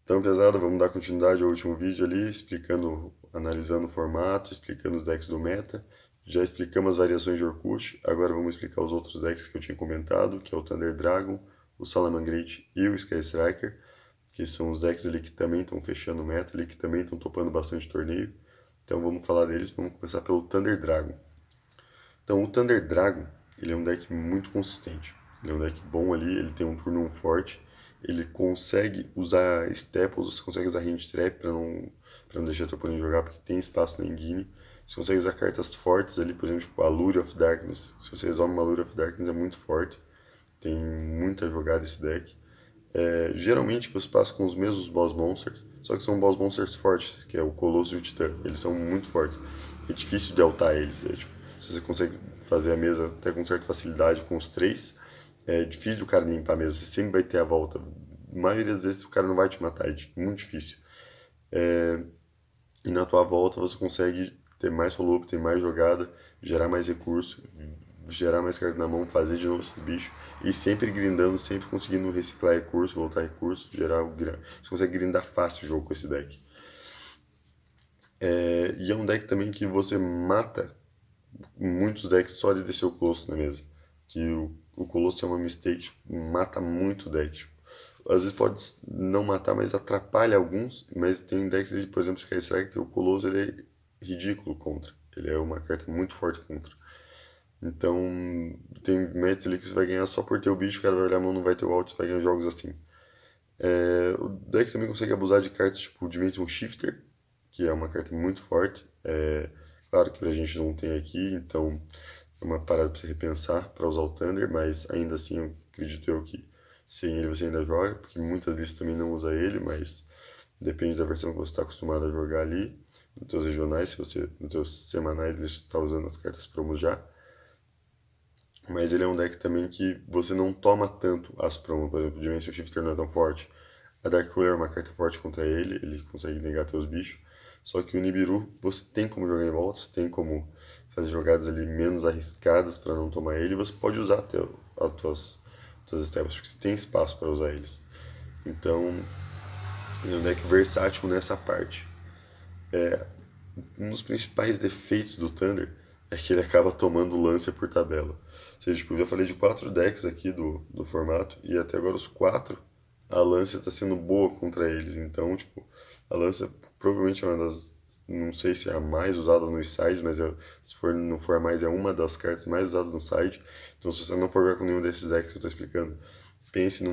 Então, pesada, vamos dar continuidade ao último vídeo ali, explicando, analisando o formato, explicando os decks do meta. Já explicamos as variações de Orkut, agora vamos explicar os outros decks que eu tinha comentado, que é o Thunder Dragon, o Salamangreat e o Sky Striker, que são os decks ali que também estão fechando o meta, ali, que também estão topando bastante torneio. Então vamos falar deles, vamos começar pelo Thunder Dragon. Então o Thunder Dragon, ele é um deck muito consistente. Ele é um deck bom ali, ele tem um turno 1 forte, ele consegue usar staples, você consegue usar hand trap pra não deixar teu oponente jogar, porque tem espaço na engine. Você consegue usar cartas fortes ali, por exemplo, tipo a Lure of Darkness. Se você resolve uma Lure of Darkness é muito forte, tem muita jogada esse deck. Geralmente você passa com os mesmos boss monsters, só que são boss monsters fortes, que é o Colosso e o Titã. Eles são muito fortes. É difícil de altar eles. Tipo, se você consegue fazer a mesa até com certa facilidade com os três, é difícil o cara limpar a mesa. Você sempre vai ter a volta. A maioria das vezes o cara não vai te matar, é muito difícil. E na tua volta você consegue ter mais follow-up, ter mais jogada, gerar mais recurso, gerar mais carta na mão, fazer de novo esses bichos. E sempre grindando, sempre conseguindo reciclar recurso, voltar recurso, gerar o você consegue grindar fácil o jogo com esse deck. E é um deck também que você mata muitos decks só de descer o Colosso na mesa. Que o Colosso é uma mistake, tipo, mata muito o deck. Tipo, às vezes pode não matar, mas atrapalha alguns. Mas tem decks, por exemplo, Sky Strike, que o Colosso ele é ridículo contra. Ele é uma carta muito forte contra. Então, tem matches ali que você vai ganhar só por ter o bicho, o cara vai olhar a mão, não vai ter o alt, você vai ganhar jogos assim. O deck também consegue abusar de cartas tipo Dimension Shifter, que é uma carta muito forte. Claro que a gente não tem aqui, então é uma parada para você repensar para usar o Thunder, mas ainda assim eu acredito eu que sem ele você ainda joga, porque muitas listas também não usam ele, mas depende da versão que você está acostumado a jogar ali. Nos teus regionais, se você, nos teus semanais, você está usando as cartas promos já. Mas ele é um deck também que você não toma tanto as promos, por exemplo, o Dimension Shifter não é tão forte. A Dark Cooler é uma carta forte contra ele, ele consegue negar teus bichos. Só que o Nibiru, você tem como jogar em volta, você tem como fazer jogadas ali menos arriscadas para não tomar ele, e você pode usar até as tuas steps, porque você tem espaço para usar eles. Então, ele é um deck versátil nessa parte. Um dos principais defeitos do Thunder é que ele acaba tomando Lancer por tabela. Ou seja, tipo, eu já falei de 4 decks aqui do formato, e até agora os 4 a Lancer está sendo boa contra eles. Então, tipo, a Lancer provavelmente é uma das. Não sei se é a mais usada no side, mas se for, não for a mais, é uma das cartas mais usadas no side. Então, se você não for jogar com nenhum desses decks que eu estou explicando, pense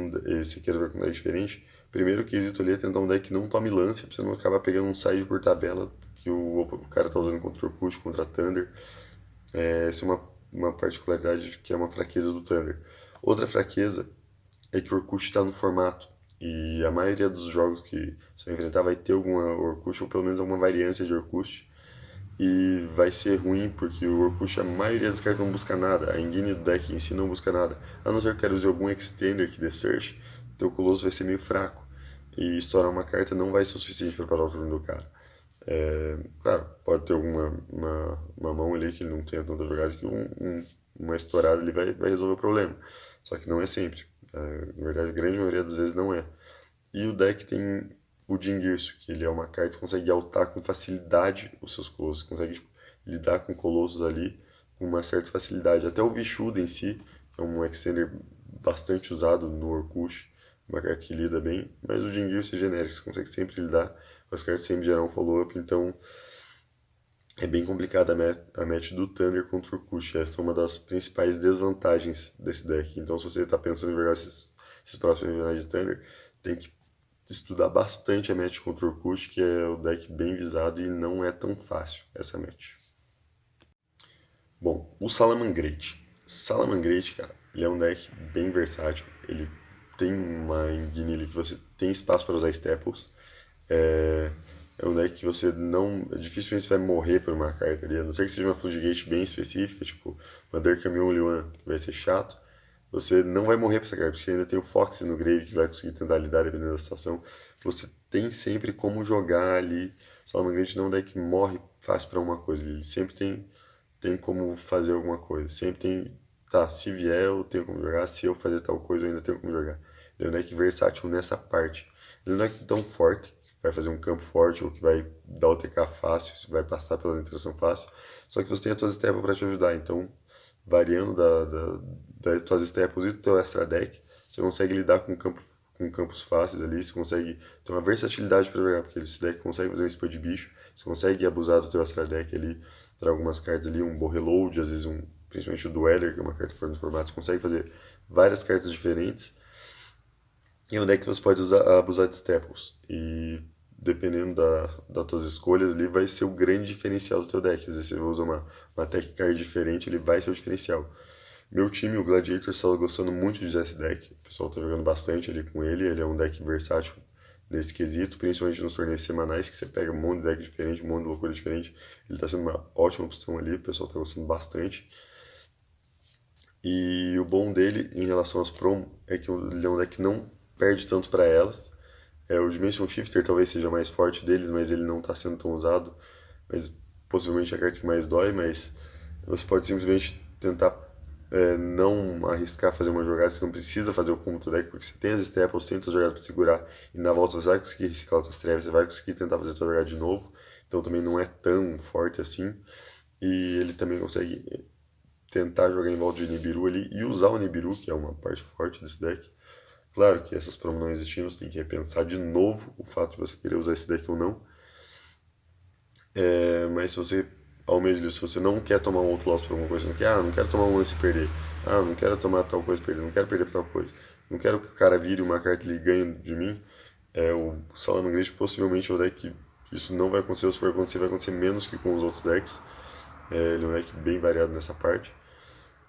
se queira jogar com um deck diferente. Primeiro quesito ali é tentar um deck que não tome lance, pra você não acabar pegando um side por tabela que o cara tá usando contra o Orkut, contra Thunder. Essa é uma particularidade que é uma fraqueza do Thunder. Outra fraqueza é que o Orkut está no formato. E a maioria dos jogos que você vai enfrentar vai ter alguma Orkut, ou pelo menos alguma variância de Orkut. E vai ser ruim porque o Orkut, a maioria das cartas não busca nada. A engine do deck em si não busca nada. A não ser que quero usar algum extender que dê search, teu Colosso vai ser meio fraco. E estourar uma carta não vai ser o suficiente para parar o turno do cara. Claro, pode ter uma mão ali que ele não tenha tanta jogada que uma estourada ele vai resolver o problema. Só que não é sempre. Na verdade, a grande maioria das vezes não é. E o deck tem o Jingirsu, que ele é uma carta que consegue altar com facilidade os seus colossos, consegue tipo, lidar com colossos ali com uma certa facilidade. Até o Vishuda em si, que é um extender bastante usado no Orkut, uma carta que lida bem, mas o Jingirsu é genérico, você consegue sempre lidar com as cartas, sempre gerar um follow-up, então é bem complicada a match do Thunder contra o Orkut. Essa é uma das principais desvantagens desse deck. Então, se você está pensando em jogar esses próximos regionais de Thunder, tem que estudar bastante a match contra o Orkut, que é o deck bem visado e não é tão fácil essa match. Bom, o Salamangreat. Salamangreat, cara, ele é um deck bem versátil. Ele tem uma engine ali que você tem espaço para usar staples. É, é um deck que você não. Dificilmente você vai morrer por uma carta ali, a não ser que seja uma Floodgate bem específica, tipo uma Dark Only One, que vai ser chato. Você não vai morrer por essa carta, porque você ainda tem o Fox no grave que vai conseguir tentar lidar dependendo da situação. Você tem sempre como jogar ali. Salamangreat não é um deck que morre fácil para uma coisa, ele sempre tem como fazer alguma coisa. Sempre tem, tá, se vier eu tenho como jogar, se eu fazer tal coisa eu ainda tenho como jogar. Ele é um deck versátil nessa parte. Ele não é tão forte, que vai fazer um campo forte ou que vai dar o TK fácil, você vai passar pela interação fácil. Só que você tem as tuas staples para te ajudar, então variando das tuas staples e do teu extra deck, você consegue lidar com campos fáceis ali, você consegue ter uma versatilidade para jogar, porque esse deck consegue fazer um spell de bicho, você consegue abusar do teu extra deck ali para algumas cartas ali, um Borreload, às vezes principalmente o Dweller, que é uma carta fora do formato, você consegue fazer várias cartas diferentes. E é um deck que você pode abusar de staples. E dependendo das tuas escolhas ali, vai ser o grande diferencial do teu deck. Às vezes você usa uma tech card diferente, ele vai ser o diferencial. Meu time, o Gladiator, está gostando muito de usar esse deck. O pessoal está jogando bastante ali com ele. Ele é um deck versátil nesse quesito, principalmente nos torneios semanais, que você pega um monte de deck diferente, um monte de loucura diferente. Ele está sendo uma ótima opção ali, o pessoal está gostando bastante. E o bom dele em relação às promo é que ele é um deck que não perde tanto para elas. O Dimension Shifter talvez seja mais forte deles, mas ele não está sendo tão usado. Mas possivelmente é a carta que mais dói, mas você pode simplesmente tentar não arriscar fazer uma jogada, você não precisa fazer o combo do deck, porque você tem as staples, tem as jogadas para segurar, e na volta você vai conseguir reciclar outras trevas, você vai conseguir tentar fazer a sua jogada de novo, então também não é tão forte assim. E ele também consegue tentar jogar em volta de Nibiru ali e usar o Nibiru, que é uma parte forte desse deck. Claro que essas promos não existindo, você tem que repensar de novo o fato de você querer usar esse deck ou não. Mas se você almeja isso, se você não quer tomar um outro loss por alguma coisa, não quer, não quero tomar um lance e perder, não quero tomar tal coisa e perder, não quero perder por tal coisa, não quero que o cara vire uma carta e ganhe de mim, o Salamangreat possivelmente é o deck que isso não vai acontecer, ou se for acontecer, vai acontecer menos que com os outros decks. Ele é um deck bem variado nessa parte.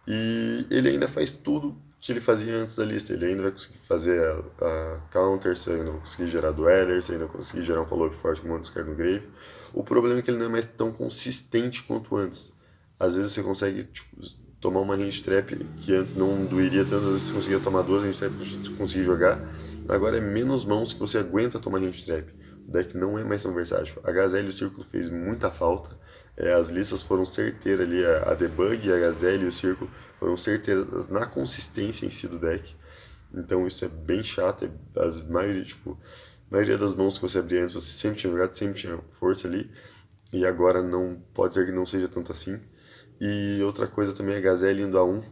E ele ainda faz tudo que ele fazia antes da lista. Ele ainda vai conseguir fazer a counter, você ainda vai conseguir gerar dueler, você ainda vai conseguir gerar um follow-up forte com o Discard no Grave. O problema é que ele não é mais tão consistente quanto antes. Às vezes você consegue tomar uma range trap que antes não doeria tanto, às vezes você conseguia tomar duas range trap para conseguir jogar. Agora é menos mãos que você aguenta tomar range trap. O deck não é mais tão versátil. A Gazelle e o Círculo fez muita falta. As listas foram certeiras ali, a Debug, a Gazelle e o Círculo foram certeiras na consistência em si do deck. Então isso é bem chato. A maioria das mãos que você abria antes, você sempre tinha jogado, sempre tinha força ali. E agora não pode ser que não seja tanto assim. E outra coisa também, a Gazelle indo a 1,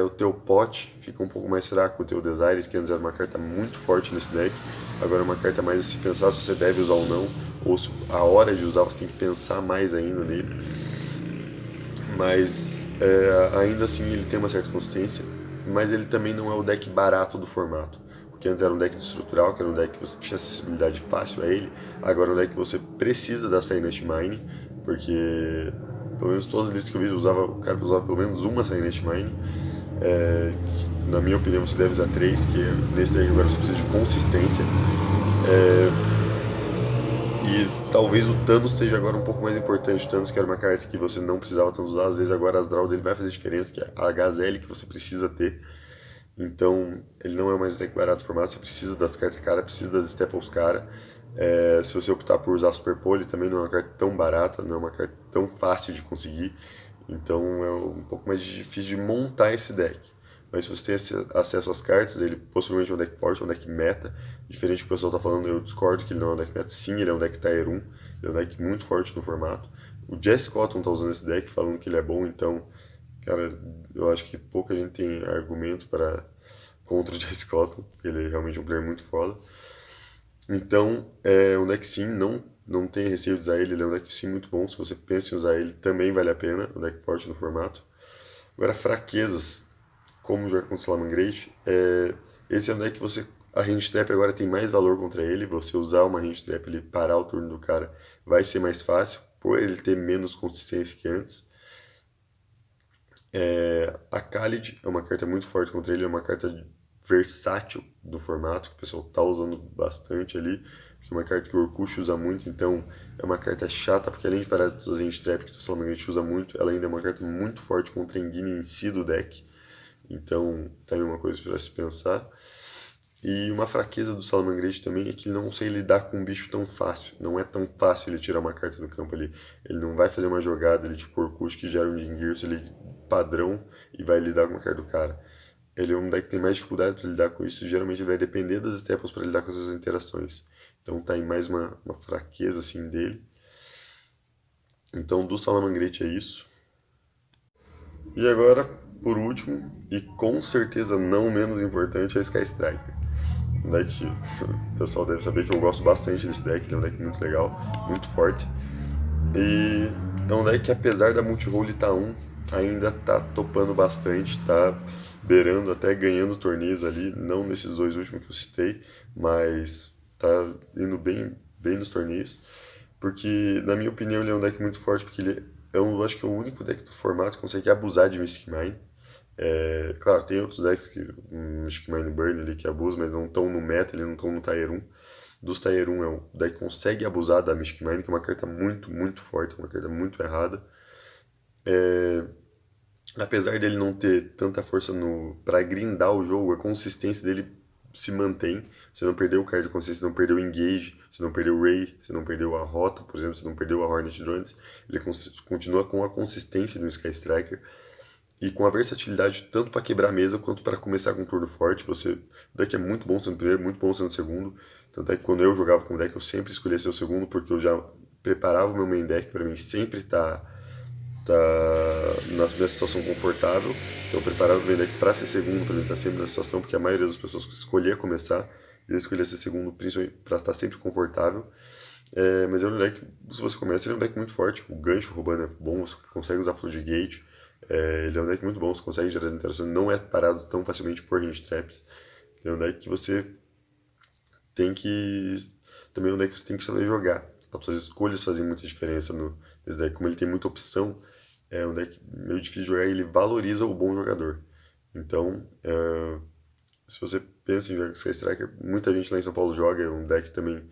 o teu pote fica um pouco mais fraco, o teu Desires, que antes era uma carta muito forte nesse deck, agora é uma carta mais a se pensar se você deve usar ou não, ou se a hora de usar você tem que pensar mais ainda nele. Mas ainda assim ele tem uma certa consistência, mas ele também não é o deck barato do formato. Porque antes era um deck estrutural, que era um deck que você tinha acessibilidade fácil a ele, agora é um deck que você precisa da Silent Mine, porque pelo menos todas as listas que eu vi, o cara usava pelo menos uma Silent Mine. Na minha opinião, você deve usar três, que nesse deck agora você precisa de consistência. E talvez o Thanos esteja agora um pouco mais importante. O Thanos, que era uma carta que você não precisava tanto usar, às vezes agora as draw dele vai fazer diferença, que é a Gazelle que você precisa ter. Então, ele não é mais um deck barato formato, você precisa das cartas cara, precisa das staples cara. Se você optar por usar Super Pole, também não é uma carta tão barata, não é uma carta tão fácil de conseguir. Então é um pouco mais difícil de montar esse deck. Mas se você tem acesso às cartas, ele possivelmente é um deck forte, é um deck meta. Diferente do que o pessoal está falando, eu discordo que ele não é um deck meta. Sim, ele é um deck Tier 1, ele é um deck muito forte no formato. O Jesse Cotton está usando esse deck, falando que ele é bom, então, cara, eu acho que pouca gente tem argumento contra o Jesse Cotton, ele é realmente um player muito foda. Então, é um deck sim, não tem receio de usar ele, ele é um deck sim muito bom. Se você pensa em usar ele, também vale a pena, um deck forte no formato. Agora, fraquezas, como jogar com o Salamangreat, esse é um deck que a range trap agora tem mais valor contra ele. Você usar uma range trap, ele parar o turno do cara, vai ser mais fácil, por ele ter menos consistência que antes. A Khalid é uma carta muito forte contra ele, é uma carta versátil do formato, que o pessoal tá usando bastante ali, que é uma carta que o Orkush usa muito, então é uma carta chata, porque além de parar de fazer trap, que o Salamangreat usa muito, ela ainda é uma carta muito forte contra a Engine em si do deck, então também é uma coisa para se pensar. E uma fraqueza do Salamangreat também é que ele não consegue lidar com um bicho tão fácil. Não é tão fácil ele tirar uma carta do campo ali. Ele não vai fazer uma jogada ali, tipo Orkush, que gera um Jingirso ali padrão e vai lidar com uma carta do cara. ele é um deck que tem mais dificuldade para lidar com isso, geralmente ele vai depender das staples para lidar com essas interações. Então tá em mais uma fraqueza assim dele. Então do Salamangreat é isso. E agora, por último, e com certeza não menos importante, é a Sky Striker. Um deck que o pessoal deve saber que eu gosto bastante desse deck, ele é um deck muito legal, muito forte. E é um deck que apesar da multi-role tá 1, ainda tá topando bastante, tá beirando, até ganhando torneios ali, não nesses dois últimos que eu citei, mas tá indo bem nos torneios. Porque, na minha opinião, ele é um deck muito forte, porque ele é um, acho que é o único deck do formato que consegue abusar de Mystic Mine. Claro, tem outros decks que Mystic Mine Burn ali que abusam, mas não estão no meta, eles não estão no Tier 1. Dos Tier 1 é um deck que consegue abusar da Mystic Mine, que é uma carta muito forte, uma carta muito errada. Apesar dele não ter tanta força para grindar o jogo, a consistência dele se mantém. Você não perdeu o card de consistência, você não perdeu o engage, você não perdeu o Ray, você não perdeu a rota, por exemplo, você não perdeu a Hornet Drones. Ele continua com a consistência do Sky Striker e com a versatilidade tanto para quebrar a mesa quanto para começar com um turno forte. O deck é muito bom sendo primeiro, muito bom sendo segundo. Tanto é que quando eu jogava com o deck eu sempre escolhia ser o segundo porque eu já preparava o meu main deck para mim sempre tá na minha situação confortável. Então eu preparava o meu deck para ser segundo, para mim estar sempre na situação, porque a maioria das pessoas que escolhia começar, eu escolhia ser segundo, principalmente para estar sempre confortável. Mas é um deck, se você começa, ele é um deck muito forte. O gancho roubando é bom, você consegue usar Floodgate. Ele é um deck muito bom, você consegue gerar as interações, não é parado tão facilmente por range traps. Ele é um deck que você tem que. Também é um deck que você tem que saber jogar. As suas escolhas fazem muita diferença nesse deck. Como ele tem muita opção, é um deck meio difícil de jogar e ele valoriza o bom jogador. Então, se você pensa em jogar com Sky Striker, muita gente lá em São Paulo joga, é um deck também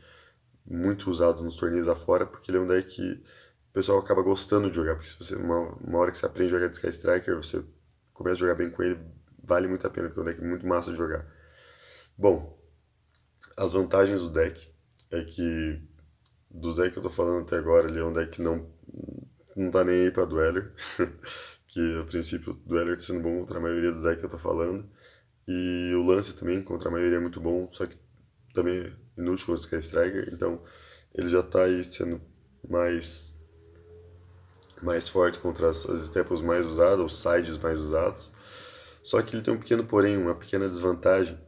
muito usado nos torneios afora, porque ele é um deck que o pessoal acaba gostando de jogar, porque se você, uma hora que você aprende a jogar de Sky Striker, você começa a jogar bem com ele, vale muito a pena, porque é um deck muito massa de jogar. Bom, as vantagens do deck é que dos decks que eu tô falando até agora, ele é um deck que não tá nem aí pra Dweller, que a princípio o Dweller tá sendo bom contra a maioria dos decks que eu tô falando, e o lance também contra a maioria é muito bom, só que também é inútil contra o Sky Striker, então ele já tá aí sendo mais forte contra as staples mais usadas, os sides mais usados, só que ele tem um pequeno porém, uma pequena desvantagem,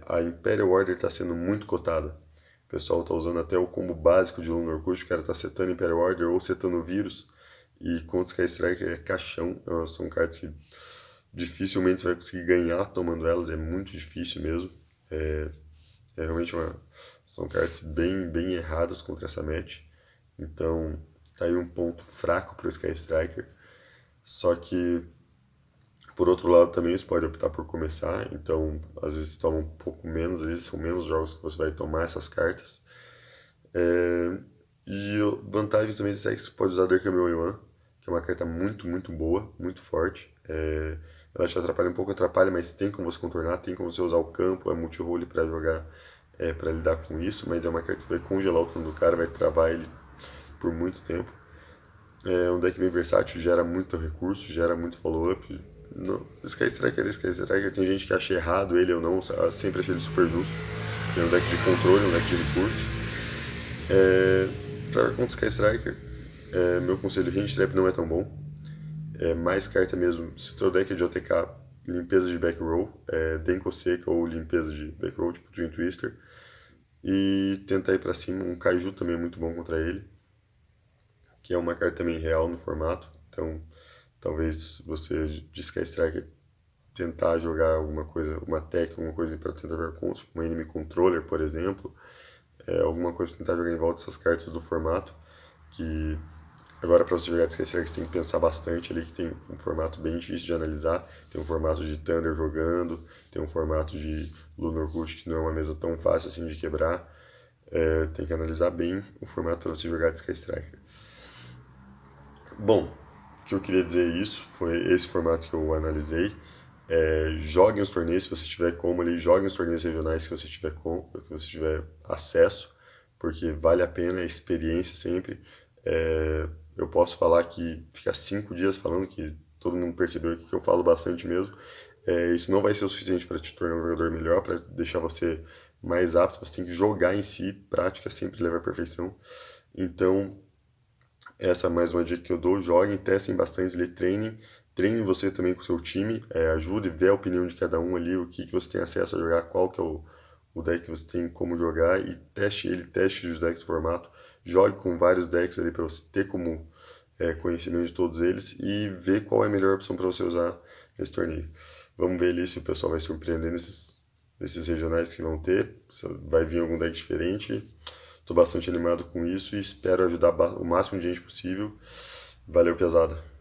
a Imperial Order está sendo muito cotada. O pessoal está usando até o combo básico de Lunar Orkut, o cara está setando Imperial Order ou setando vírus, e contra Sky Striker é caixão, são cartas que dificilmente você vai conseguir ganhar tomando elas, é muito difícil mesmo. Realmente são cartas bem erradas contra essa match. Então tá aí um ponto fraco para o Sky Striker. Só que por outro lado também você pode optar por começar, então às vezes toma um pouco menos, às vezes são menos jogos que você vai tomar essas cartas. E vantagem também desse deck é que você pode usar Dark One, que é uma carta muito boa, muito forte. Ela te atrapalha um pouco, atrapalha, mas tem como você contornar, tem como você usar o campo, a multi-role para jogar, para lidar com isso, mas é uma carta que vai congelar o turno do cara, vai travar ele por muito tempo. É um deck bem versátil, gera muito recurso, gera muito follow-up. Sky Striker, tem gente que acha errado ele ou não, eu sempre achei ele super justo. É um deck de controle, um deck de recurso. Pra contra Sky Striker, meu conselho, Range Trap não é tão bom. É mais carta mesmo, se o seu deck é de OTK, limpeza de back row, Denko Seca ou limpeza de back row, tipo Twin Twister. E tentar ir pra cima, um Kaiju também é muito bom contra ele, que é uma carta também real no formato. Então, talvez você de Sky Striker tentar jogar alguma coisa, uma tech, alguma coisa para tentar jogar contra, tipo uma enemy controller, por exemplo, alguma coisa para tentar jogar em volta dessas cartas do formato, que agora para você jogar de Sky Striker você tem que pensar bastante ali, que tem um formato bem difícil de analisar, tem um formato de Thunder jogando, tem um formato de Lunar Root que não é uma mesa tão fácil assim de quebrar, tem que analisar bem o formato para você jogar de Sky Striker. Bom, o que eu queria dizer isso, foi esse formato que eu analisei. Jogue os torneios se você tiver como ali, jogue os torneios regionais se você tiver acesso, porque vale a pena, é experiência sempre. Eu posso falar que ficar 5 dias falando que todo mundo percebeu aqui que eu falo bastante mesmo. Isso não vai ser o suficiente para te tornar um jogador melhor, para deixar você mais apto. Você tem que jogar em si, prática sempre leva à perfeição. Então, essa é mais uma dica que eu dou. Joguem, testem bastante, treinem você também com o seu time, ajude, vê a opinião de cada um ali, o que você tem acesso a jogar, qual que é o deck que você tem como jogar e teste os decks de formato. Jogue com vários decks ali para você ter como conhecimento de todos eles e ver qual é a melhor opção para você usar nesse torneio. Vamos ver ali se o pessoal vai surpreender nesses regionais que vão ter, se vai vir algum deck diferente. Estou bastante animado com isso e espero ajudar o máximo de gente possível. Valeu, pesada!